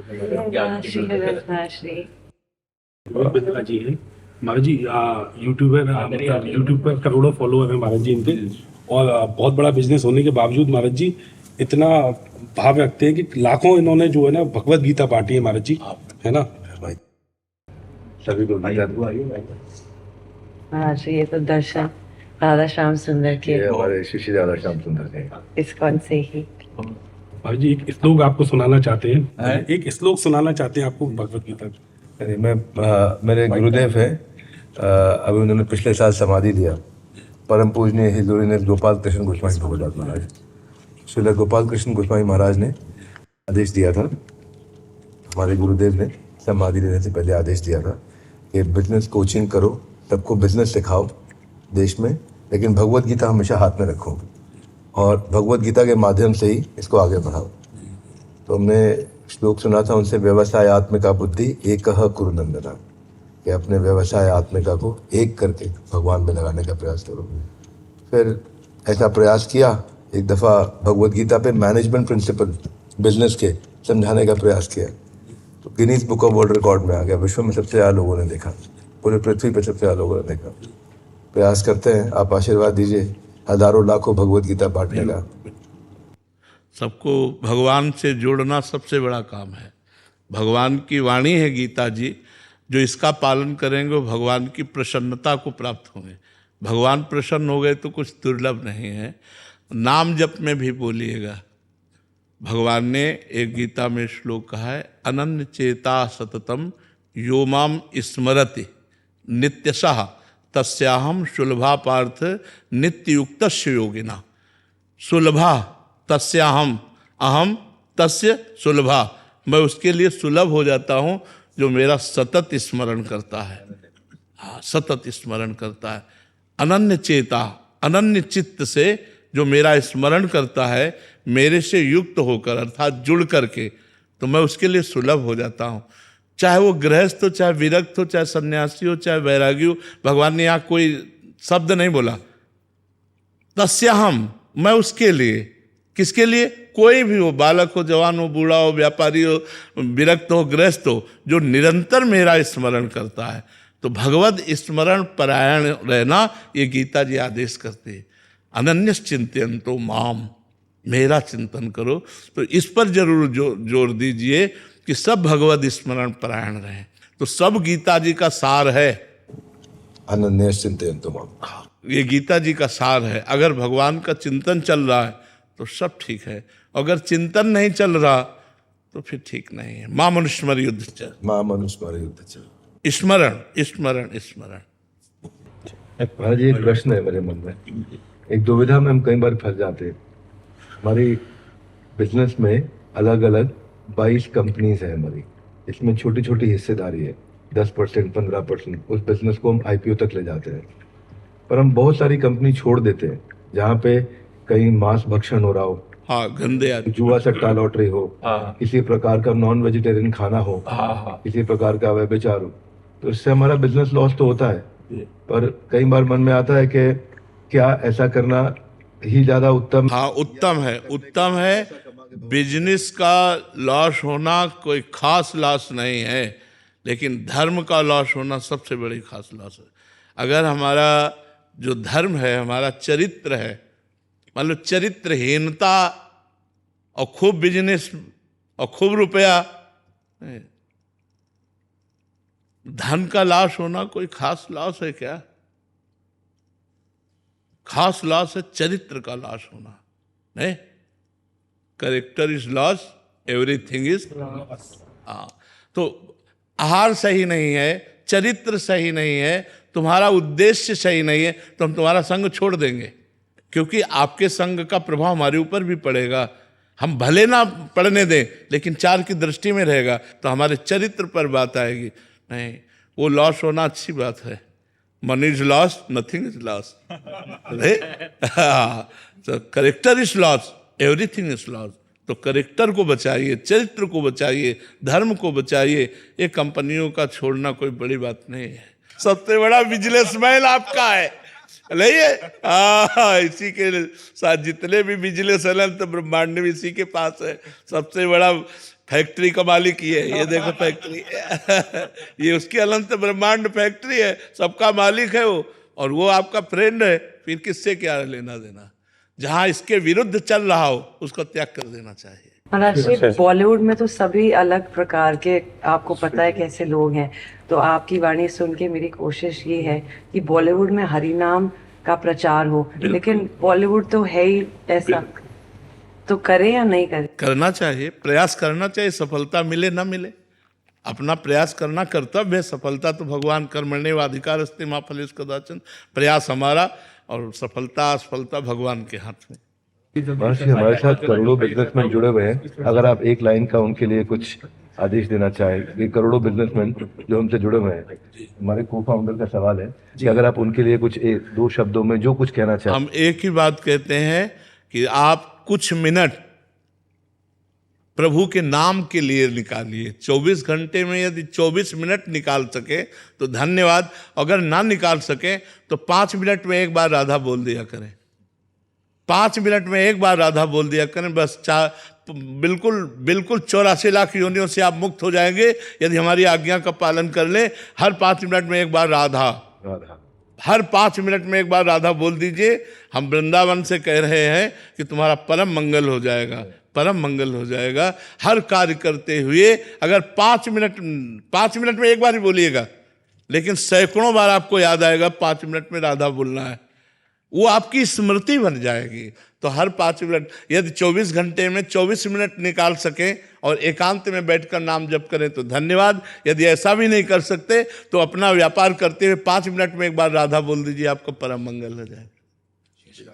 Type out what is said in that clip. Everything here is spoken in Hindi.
श्री श्री रोहित बिंद्रा जी हैं महाराज जी। यूट्यूबर, मतलब यूट्यूब पर करोड़ों फॉलोअर हैं महाराज जी इनके। और बहुत बड़ा बिजनेस होने के बावजूद महाराज जी इतना भाव रखते हैं कि लाखों इन्होंने जो है ना भगवत गीता बांटी है महाराज जी, है ना भाई। सभी को महाराज ये तो दर्शन राधा श्याम सुंदर के हमारे श्री राधा श्याम सुंदर के इस्कॉन से ही। महाराज जी एक श्लोक आपको सुनाना चाहते हैं, एक श्लोक सुनाना चाहते हैं आपको भगवत गीता। मैं मेरे गुरुदेव हैं, अभी उन्होंने पिछले साल समाधि लिया, परम पूजनीय हिंदू गोपाल कृष्ण गोस्वामी भगवत महाराज। श्रील गोपाल कृष्ण गोस्वामी महाराज ने आदेश दिया था, हमारे गुरुदेव ने समाधि लेने से पहले आदेश दिया था कि बिजनेस कोचिंग करो, सबको बिजनेस सिखाओ देश में, लेकिन भगवत गीता हमेशा हाथ में रखो और भगवत गीता के माध्यम से ही इसको आगे बढ़ाओ। तो हमने श्लोक सुना था उनसे, व्यवसाय आत्मिका बुद्धि एक कुरु नंदना, कि अपने व्यवसाय आत्मिका को एक करके भगवान में लगाने का प्रयास करो। फिर ऐसा प्रयास किया, एक दफ़ा भगवत गीता पे मैनेजमेंट प्रिंसिपल बिजनेस के समझाने का प्रयास किया, तो Guinness book of world record में आ गया। विश्व में सबसे ज़्यादा लोगों ने देखा, पूरे पृथ्वी पर सबसे ज़्यादा लोगों ने देखा। प्रयास करते हैं, आप आशीर्वाद दीजिए हजारों लाखों भगवत गीता बांटने का। सबको भगवान से जोड़ना सबसे बड़ा काम है। भगवान की वाणी है गीता जी, जो इसका पालन करेंगे वो भगवान की प्रसन्नता को प्राप्त होंगे। भगवान प्रसन्न हो गए तो कुछ दुर्लभ नहीं है। नाम जप में भी बोलिएगा, भगवान ने एक गीता में श्लोक कहा है, अनन्य चेता सततम यो माम स्मरति नित्यशः तस्याहम सुलभा पार्थ नित्ययुक्तस्य योगिना। सुलभा तस्याहम अहम तस्य सुलभा, मैं उसके लिए सुलभ हो जाता हूँ जो मेरा सतत स्मरण करता है। हाँ, सतत स्मरण करता है। अनन्य चेता, अनन्य चित्त से जो मेरा स्मरण करता है, मेरे से युक्त होकर अर्थात जुड़ करके, तो मैं उसके लिए सुलभ हो जाता हूँ। चाहे वो गृहस्थ हो, चाहे विरक्त हो, चाहे सन्यासी हो, चाहे वैरागी हो। भगवान ने यहाँ कोई शब्द नहीं बोला। तस्याहम, मैं उसके लिए, किसके लिए? कोई भी हो, बालक हो, जवान हो, बूढ़ा हो, व्यापारी हो, विरक्त हो, गृहस्थ हो, जो निरंतर मेरा स्मरण करता है। तो भगवत स्मरण परायण रहना ये गीता जी आदेश करते हैं। अनन्यस चिंतयन्तो माम, मेरा चिंतन करो। तो इस पर जरूर जोर दीजिए कि सब भगवत स्मरण परायण रहें। तो सब गीता जी का सार है, अनन्यस चिंतयन्तो माम। ये गीता जी का सार है। अगर भगवान का चिंतन चल रहा है तो सब ठीक है, अगर चिंतन नहीं चल रहा तो फिर ठीक नहीं है। मां मनुस्मर युद्ध चल, मां मनुस्मर युद्ध चल, स्मरण स्मरण स्मरण। महाराज जी एक प्रश्न है मेरे मन में, एक दुविधा में हम कई बार फंस जाते हैं। हमारी बिजनेस में अलग अलग 22 कंपनीज है हमारी, इसमें छोटी छोटी हिस्सेदारी है, 10% 15%। उस बिजनेस को हम IPO तक ले जाते हैं, पर हम बहुत सारी कंपनी छोड़ देते हैं जहाँ पे कहीं मांस भक्षण हो रहा हो, हाँ, गंदे आदमी, जुआ सट्टा लॉटरी हो, किसी प्रकार का नॉन वेजिटेरियन खाना हो, किसी प्रकार का व्यभिचार हो, तो इससे हमारा बिजनेस लॉस तो होता है। पर कई बार मन में आता है कि क्या ऐसा करना ही ज्यादा उत्तम? हाँ, उत्तम है, उत्तम है। बिजनेस का लॉस होना कोई खास लॉस नहीं है, लेकिन धर्म का लॉस होना सबसे बड़ी खास लॉस है। अगर हमारा जो धर्म है, हमारा चरित्र है, मान लो चरित्रहीनता और खूब बिजनेस और खूब रुपया, धन का लॉस होना कोई खास लॉस है क्या? खास लॉस है चरित्र का लॉस होना। नहीं, character is loss, everything is. हाँ, तो आहार सही नहीं है, चरित्र सही नहीं है, तुम्हारा उद्देश्य सही नहीं है, तो हम तुम्हारा संग छोड़ देंगे, क्योंकि आपके संग का प्रभाव हमारे ऊपर भी पड़ेगा। हम भले ना पढ़ने दें, लेकिन चार की दृष्टि में रहेगा, तो हमारे चरित्र पर बात आएगी। नहीं, वो लॉस होना अच्छी बात है। Money is loss, nothing is loss. तो character is loss, everything is loss. तो करेक्टर को बचाइए, चरित्र को बचाइए, धर्म को बचाइए। ये कंपनियों का छोड़ना कोई बड़ी बात नहीं है। सबसे बड़ा बिजनेसमैन आपका है, नहीं? इसी के साथ जितने भी बिजनेस है तो ब्रह्मांड भी इसी के पास है। सबसे बड़ा फैक्ट्री का मालिक ये है, ये देखो फैक्ट्री ये उसकी अनंत ब्रह्मांड फैक्ट्री है, सबका मालिक है वो, और वो आपका फ्रेंड है, फिर किससे क्या लेना देना। जहां इसके विरुद्ध चल रहा हो उसको त्याग कर देना चाहिए। महाराज जी, बॉलीवुड में तो सभी अलग प्रकार के, आपको पता है कैसे लोग हैं, तो आपकी वाणी सुन के मेरी कोशिश ये है कि बॉलीवुड में हरि नाम का प्रचार हो, लेकिन बॉलीवुड तो है ही ऐसा, तो करें या नहीं करें? करना चाहिए, प्रयास करना चाहिए, सफलता मिले ना मिले अपना प्रयास करना कर्तव्य है। सफलता तो भगवान कर्मण्येव अधिकारस्ते मा फलेषु कदाचन, प्रयास हमारा और सफलता असफलता भगवान के हाथ में। महर्षि, हमारे साथ करोड़ों बिजनेसमैन जुड़े हुए हैं, अगर आप एक लाइन का उनके लिए कुछ आदेश देना चाहें, ये करोड़ों बिजनेसमैन जो हमसे जुड़े हुए हैं, हमारे को फाउंडर का सवाल है कि अगर आप उनके लिए कुछ दो शब्दों में जो कुछ कहना चाहें। हम एक ही बात कहते हैं कि आप कुछ मिनट प्रभु के नाम के लिए निकालिए। 24 घंटे में यदि 24 मिनट निकाल सके तो धन्यवाद, अगर ना निकाल सके तो 5 मिनट में एक बार राधा बोल दिया करें, 5 मिनट में एक बार राधा बोल दिया करें, बस बिल्कुल बिल्कुल 84 लाख योनियों से आप मुक्त हो जाएंगे यदि हमारी आज्ञा का पालन कर ले। हर 5 मिनट में एक बार राधा, हर 5 मिनट में एक बार राधा बोल दीजिए। हम वृंदावन से कह रहे हैं कि तुम्हारा परम मंगल हो जाएगा, परम मंगल हो जाएगा। हर कार्य करते हुए अगर 5 मिनट में एक बार ही बोलिएगा, लेकिन सैकड़ों बार आपको याद आएगा 5 मिनट में राधा बोलना है, वो आपकी स्मृति बन जाएगी। तो हर 5 मिनट, यदि 24 घंटे में 24 मिनट निकाल सकें और एकांत में बैठकर नाम जप करें तो धन्यवाद। यदि ऐसा भी नहीं कर सकते तो अपना व्यापार करते हुए 5 मिनट में एक बार राधा बोल दीजिए, आपका परम मंगल हो जाएगा।